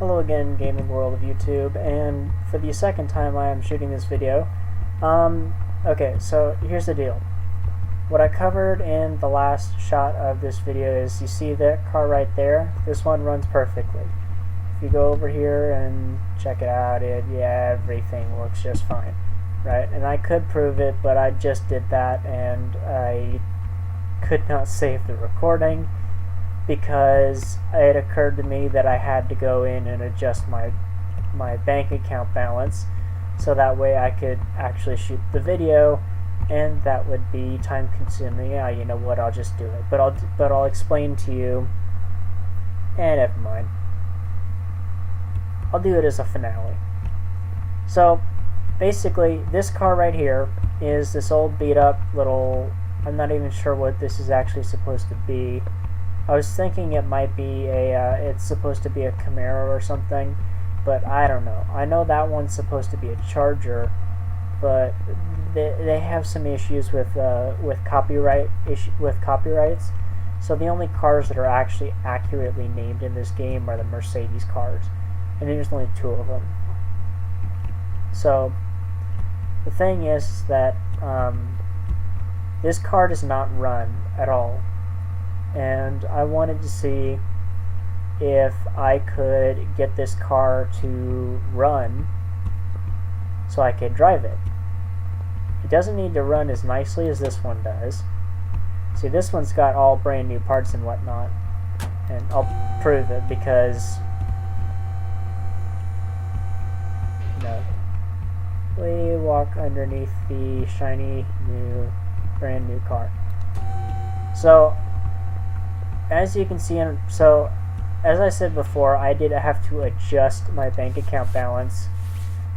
Hello again, gaming world of YouTube, and for the second time I am shooting this video. Okay, so here's the deal. What I covered in the last shot of this video is, you see that car right there? This one runs perfectly. If you go over here and check it out, everything looks just fine, right? And I could prove it, but I just did that and I could not save the recording, because it occurred to me that I had to go in and adjust my bank account balance so that way I could actually shoot the video, and that would be time consuming. Yeah, you know what, I'll just do it, but I'll explain to you, and never mind, I'll do it as a finale. So basically this car right here is this old beat up little, I'm not even sure what this is actually supposed to be. I was thinking it might be it's supposed to be a Camaro or something, but I don't know. I know that one's supposed to be a Charger, but they have some issues with copyrights. So the only cars that are actually accurately named in this game are the Mercedes cars, and there's only 2 of them. So the thing is that this car does not run at all. And I wanted to see if I could get this car to run so I could drive it. It doesn't need to run as nicely as this one does. See, this one's got all brand new parts and whatnot, and I'll prove it because, you know, we walk underneath the shiny new brand new car. So as you can see, as I said before, I did have to adjust my bank account balance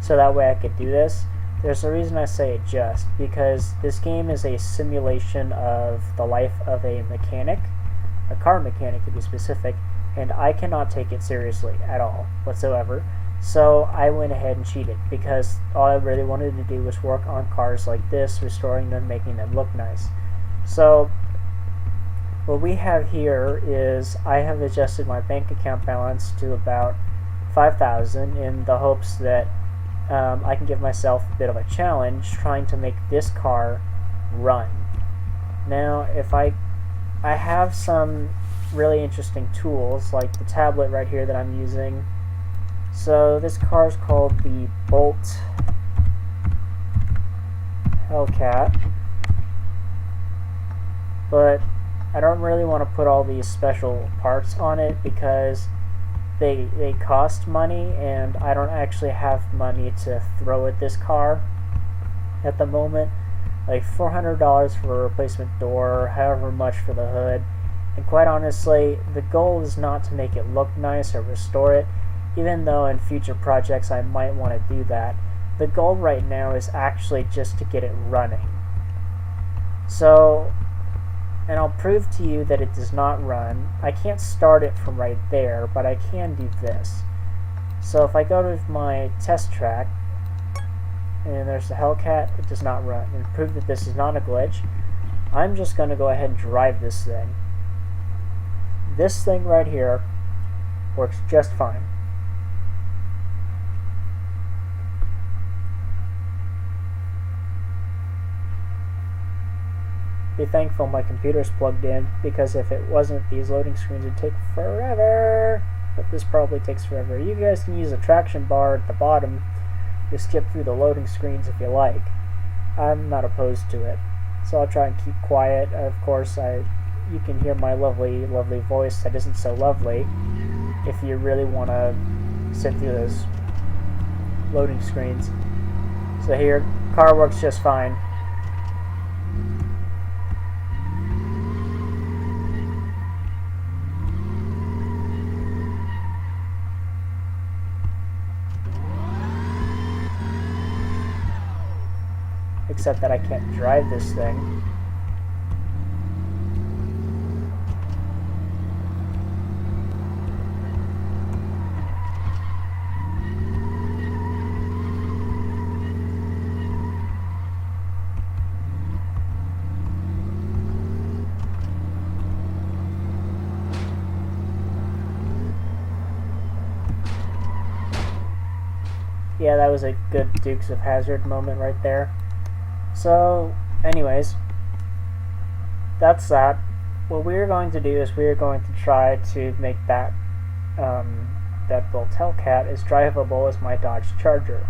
so that way I could do this. There's a reason I say adjust, because this game is a simulation of the life of a mechanic, a car mechanic to be specific, and I cannot take it seriously at all whatsoever. So I went ahead and cheated, because all I really wanted to do was work on cars like this, restoring them, making them look nice. So what we have here is, I have adjusted my bank account balance to about 5,000 in the hopes that I can give myself a bit of a challenge trying to make this car run. Now, if I have some really interesting tools, like the tablet right here that I'm using. So this car is called the Bolt Hellcat, but I don't really want to put all these special parts on it because they cost money, and I don't actually have money to throw at this car at the moment. Like $400 for a replacement door, however much for the hood. And quite honestly, the goal is not to make it look nice or restore it, even though in future projects I might want to do that. The goal right now is actually just to get it running. So, and I'll prove to you that it does not run. I can't start it from right there, but I can do this. So if I go to my test track, and there's the Hellcat, it does not run. And to prove that this is not a glitch, I'm just going to go ahead and drive this thing. This thing right here works just fine. Be thankful my computer's plugged in, because if it wasn't, these loading screens would take forever. But this probably takes forever. You guys can use the traction bar at the bottom to skip through the loading screens if you like. I'm not opposed to it, so I'll try and keep quiet. Of course, you can hear my lovely, lovely voice that isn't so lovely if you really want to sit through those loading screens. So here, car works just fine. Except that I can't drive this thing. yeah, that was a good Dukes of Hazzard moment right there. So, anyways, that's that. What we're going to do is we're going to try to make that that Bull Hellcat as drivable as my Dodge Charger.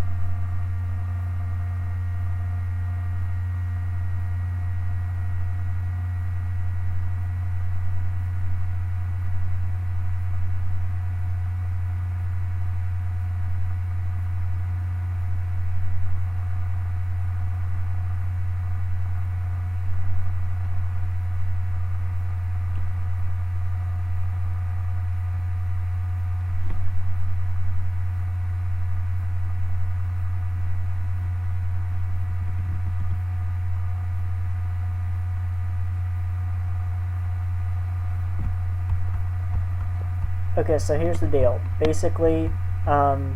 Okay, so here's the deal. Basically, as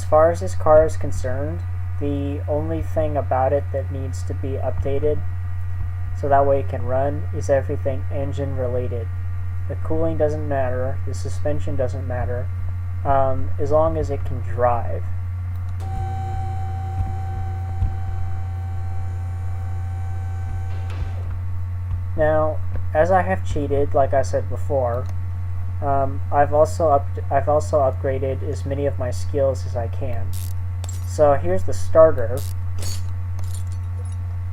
far as this car is concerned, the only thing about it that needs to be updated so that way it can run is everything engine related. The cooling doesn't matter, the suspension doesn't matter, as long as it can drive. Now, as I have cheated, like I said before, I've also upgraded as many of my skills as I can. So here's the starter,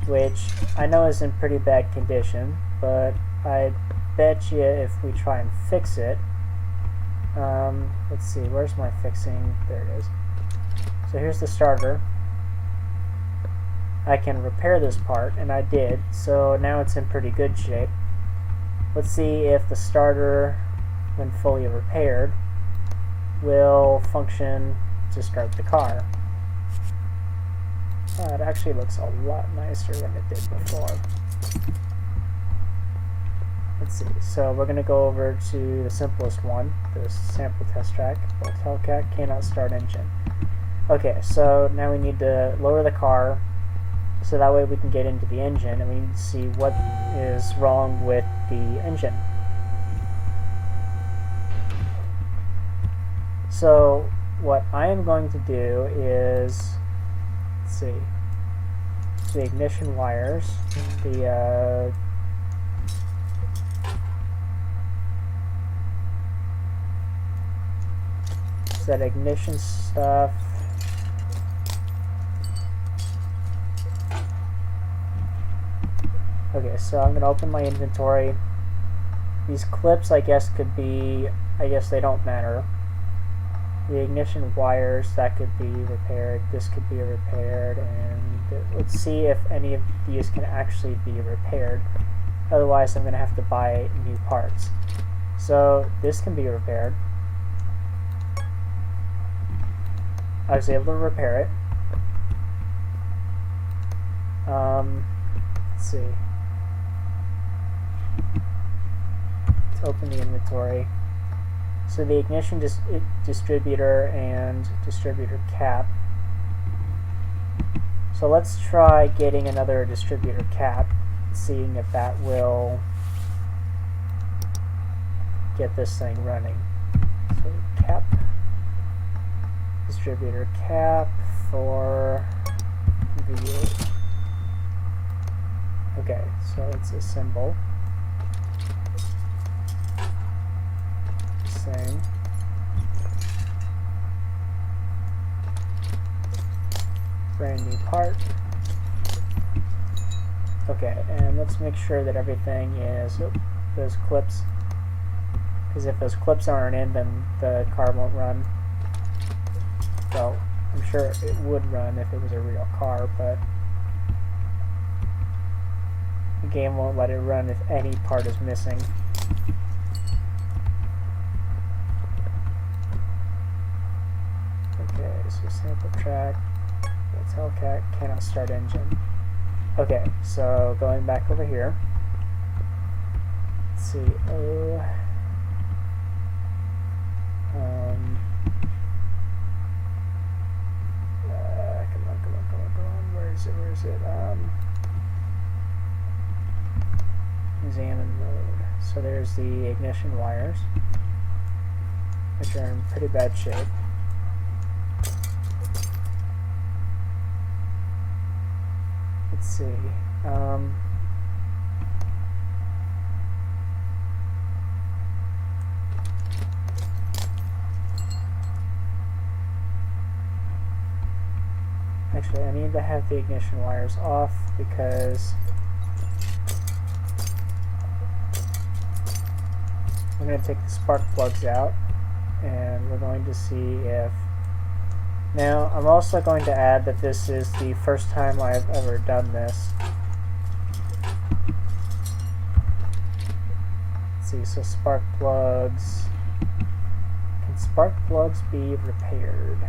which I know is in pretty bad condition, but I bet you if we try and fix it, let's see, where's my fixing? There it is. So here's the starter. I can repair this part, and I did, so now it's in pretty good shape. Let's see if the starter, when fully repaired, will function to start the car. It actually looks a lot nicer than it did before. Let's see, so we're going to go over to the simplest one, the sample test track. Bull Hellcat cannot start engine. Okay, so now we need to lower the car so that way we can get into the engine, and we need to see what is wrong with the engine. So what I am going to do is, let's see, the ignition wires, the that ignition stuff. Okay, so I'm going to open my inventory. These clips, I guess, they don't matter. The ignition wires, that could be repaired. This could be repaired, and let's see if any of these can actually be repaired. Otherwise, I'm going to have to buy new parts. So, this can be repaired. I was able to repair it. Let's see. Let's open the inventory. So the ignition distributor and distributor cap. So let's try getting another distributor cap, seeing if that will get this thing running. So cap, distributor cap for V8. Okay, so it's a symbol. Same. Brand new part. Okay, and let's make sure that everything is, those clips, because if those clips aren't in, then the car won't run. Well, I'm sure it would run if it was a real car, but the game won't let it run if any part is missing. Okay, so sample track, that's Hellcat, cannot start engine. Okay, so going back over here, let's see, come on, where is it, examine mode. So there's the ignition wires, which are in pretty bad shape. see. Actually, I need to have the ignition wires off because I'm going to take the spark plugs out and we're going to see if... Now, I'm also going to add that this is the first time I've ever done this. Let's see, so spark plugs. Can spark plugs be repaired?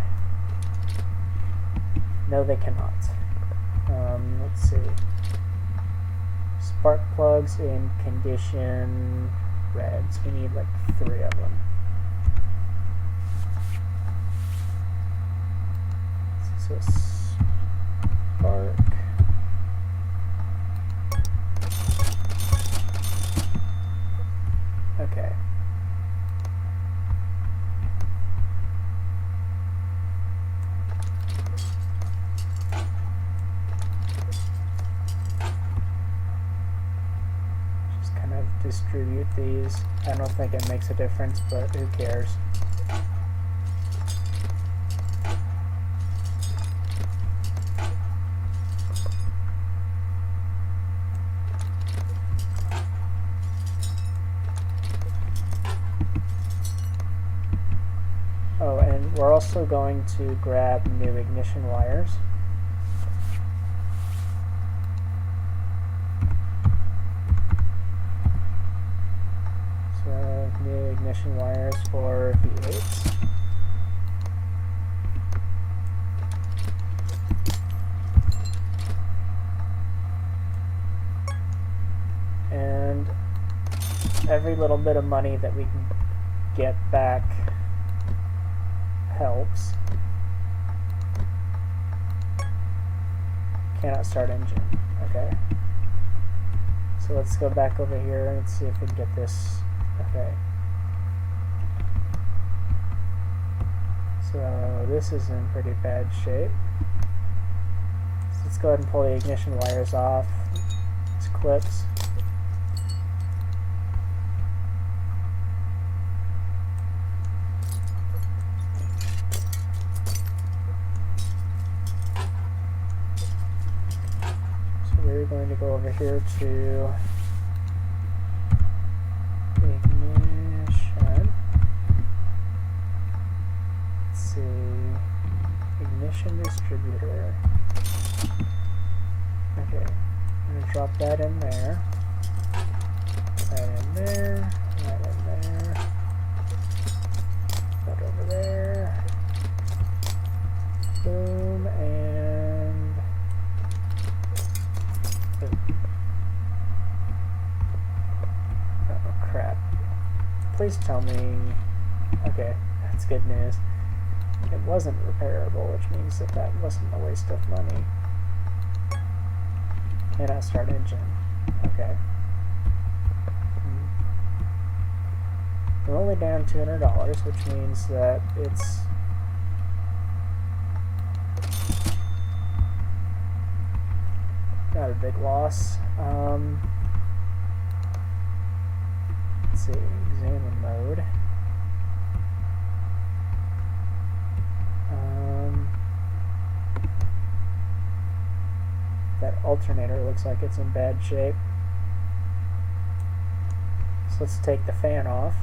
No, they cannot. Let's see. Spark plugs in condition reds. We need like 3 of them. So spark. Okay. Just kind of distribute these. I don't think it makes a difference, but who cares? Oh, and we're also going to grab new ignition wires. So, new ignition wires for V8s. And every little bit of money that we can get back helps. Cannot start engine. Okay. So let's go back over here and see if we can get this. Okay. So this is in pretty bad shape. So let's go ahead and pull the ignition wires off. These clips. We're going to go over here to ignition. Let's see, ignition distributor. Okay, I'm going to drop that in there, that in there, that in there, that over there, boom, and oh crap. Please tell me... Okay, that's good news. It wasn't repairable, which means that that wasn't a waste of money. Cannot start engine. Okay. We're only down $200, which means that it's... not a big loss. Let's see, examine mode. That alternator looks like it's in bad shape. So let's take the fan off.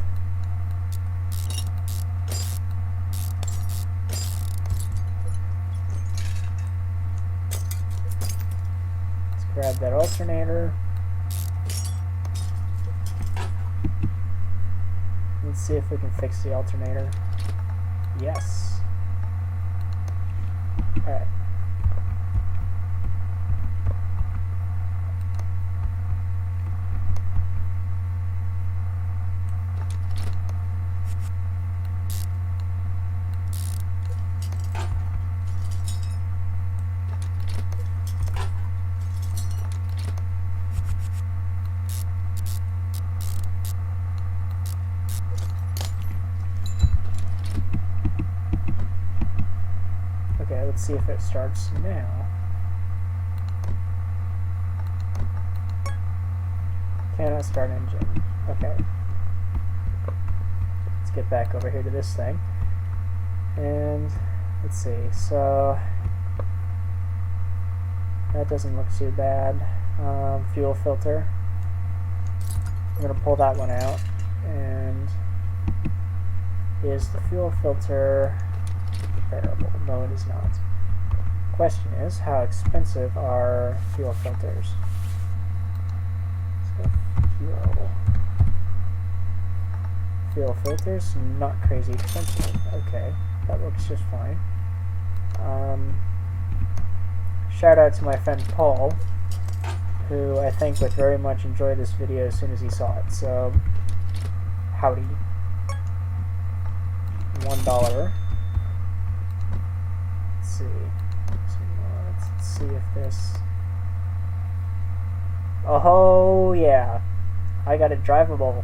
Grab that alternator. Let's see if we can fix the alternator. Yes. Alright. Okay, let's see if it starts now. Cannot start engine. Okay. Let's get back over here to this thing. And let's see. So that doesn't look too bad. Fuel filter. I'm going to pull that one out. And is the fuel filter repairable? No, it is not. Question is, how expensive are fuel filters? So fuel filters, not crazy expensive. Okay, that works just fine. Shout out to my friend Paul, who I think would very much enjoy this video as soon as he saw it. So, howdy. $1. Let's see. Let's see if this... Oh, yeah. I got it drivable.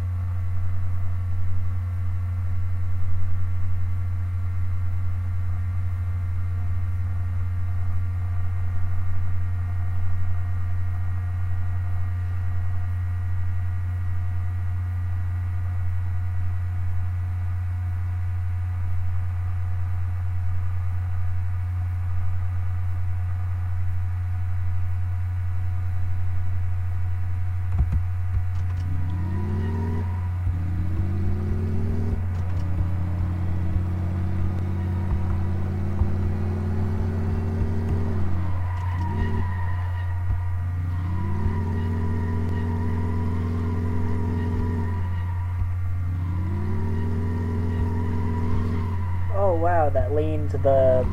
Wow, that leaned to the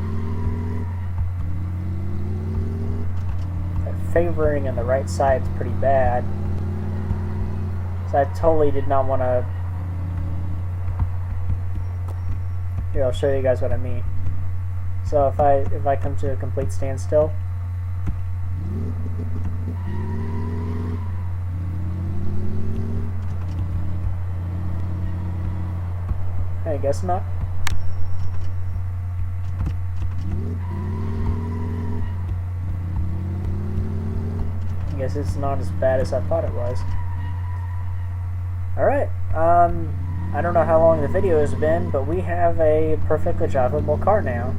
favoring on the right side is pretty bad. So I totally did not want to. Here, I'll show you guys what I mean. So if I come to a complete standstill, I guess not. I guess it's not as bad as I thought it was. Alright, I don't know how long the video has been, but we have a perfectly drivable car now.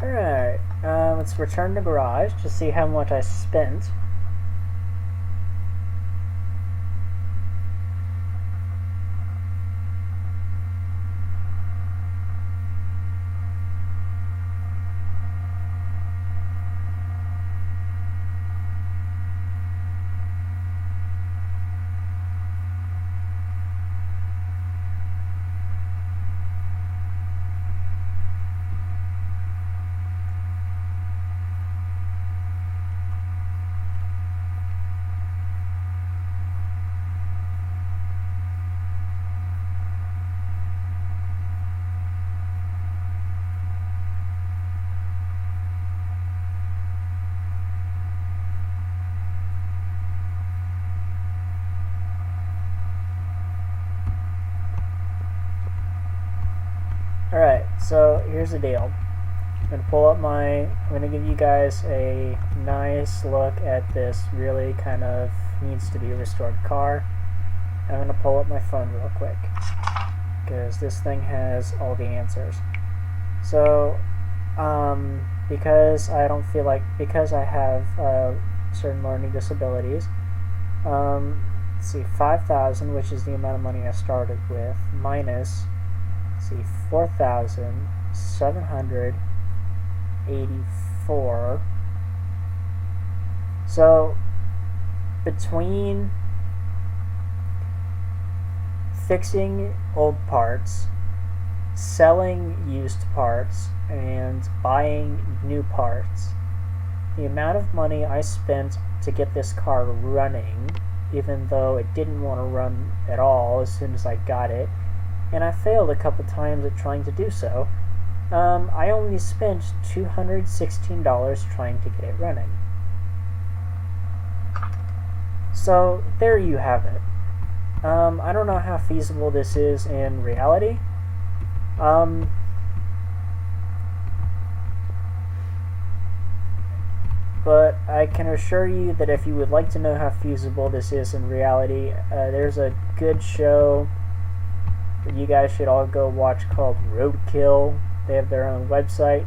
Alright, let's return to garage to see how much I spent. Alright, so here's the deal. I'm going to give you guys a nice look at this really kind of needs to be restored car. I'm going to pull up my phone real quick, because this thing has all the answers. So, because I have certain learning disabilities, let's see, 5,000, which is the amount of money I started with, minus, let's see, 4,784. So between fixing old parts, selling used parts, and buying new parts, the amount of money I spent to get this car running, even though it didn't want to run at all as soon as I got it, and I failed a couple times at trying to do so, I only spent $216 trying to get it running. So there you have it. I don't know how feasible this is in reality. But I can assure you that if you would like to know how feasible this is in reality, there's a good show that you guys should all go watch called Roadkill. They have their own website,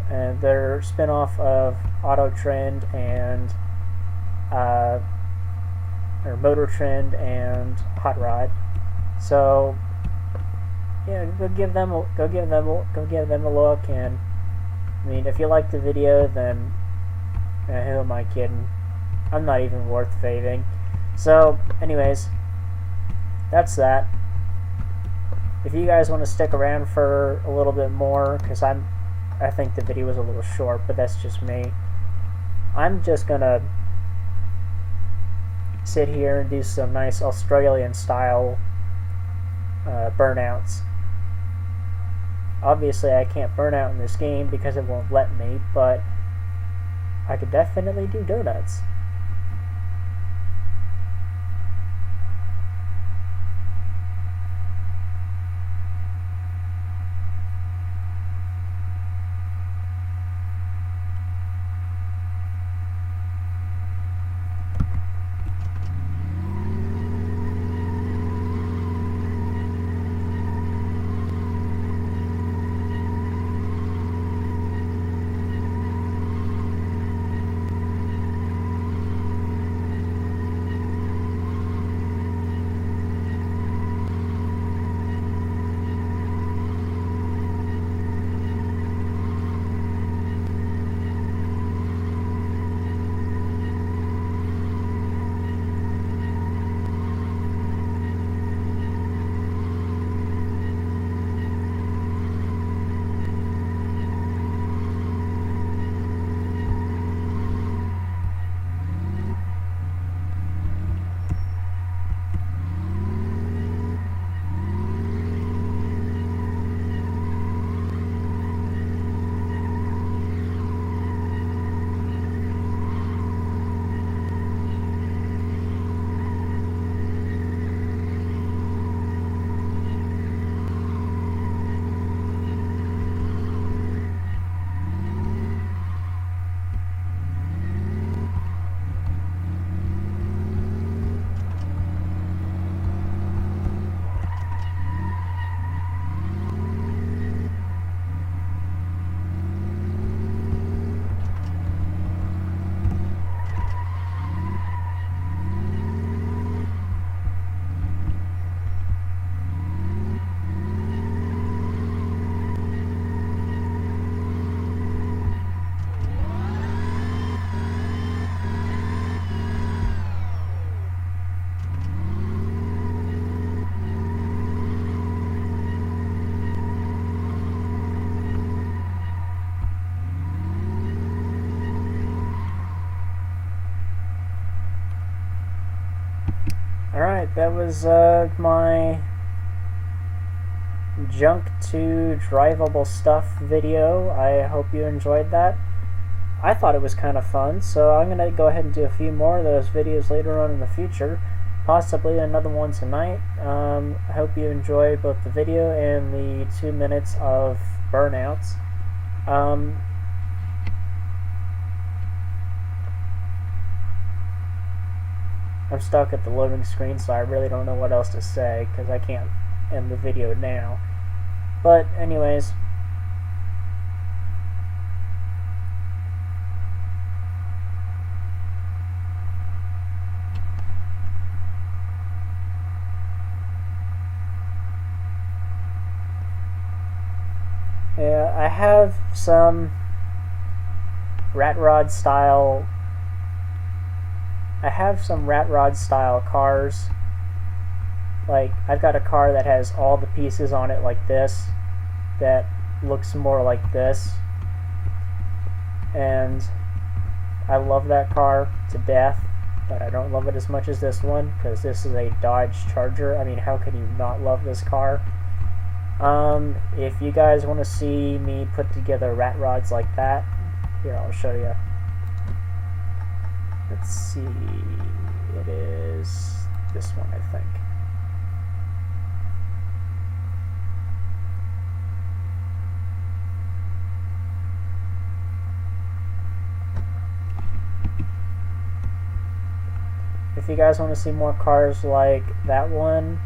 and they're a spin-off of Auto Trend and or Motor Trend and Hot Rod. So yeah, go give them a look. And I mean, if you like the video, then who am I kidding? I'm not even worth faving. So, anyways, that's that. If you guys want to stick around for a little bit more, because I think the video was a little short, but that's just me. I'm just gonna sit here and do some nice Australian style burnouts. Obviously, I can't burn out in this game because it won't let me, but I could definitely do donuts. Alright, that was my junk to drivable stuff video. I hope you enjoyed that. I thought it was kind of fun, so I'm going to go ahead and do a few more of those videos later on in the future. Possibly another one tonight. I hope you enjoy both the video and the 2 minutes of burnouts. I'm stuck at the loading screen, so I really don't know what else to say, because I can't end the video now. But anyways, yeah, I have some rat rod style cars. Like, I've got a car that has all the pieces on it like this, that looks more like this, and I love that car to death, but I don't love it as much as this one, because this is a Dodge Charger. I mean, how can you not love this car? If you guys want to see me put together rat rods like that, here, I'll show you. Let's see, it is this one, I think. if you guys want to see more cars like that one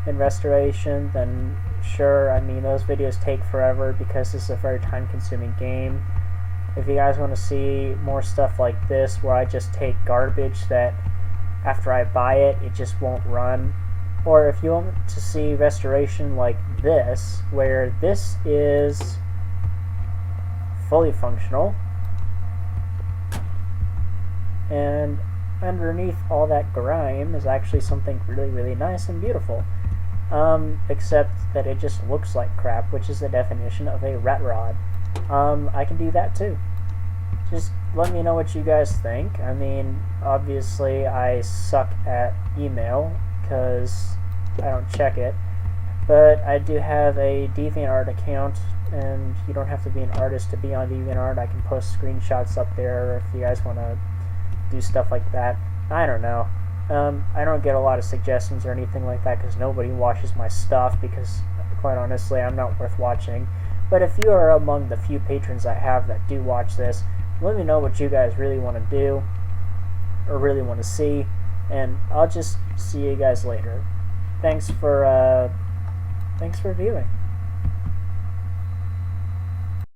in restoration, then sure. I mean, those videos take forever because this is a very time-consuming game. If you guys want to see more stuff like this, where I just take garbage that after I buy it, it just won't run, or if you want to see restoration like this, where this is fully functional, and underneath all that grime is actually something really, really nice and beautiful. Except that it just looks like crap, which is the definition of a rat rod. I can do that too. Just let me know what you guys think. I mean, obviously I suck at email because I don't check it, but I do have a DeviantArt account, and you don't have to be an artist to be on DeviantArt. I can post screenshots up there if you guys want to do stuff like that. I don't know. I don't get a lot of suggestions or anything like that because nobody watches my stuff, because quite honestly I'm not worth watching. But if you are among the few patrons I have that do watch this, let me know what you guys really want to do or really want to see, and I'll just see you guys later. Thanks for viewing.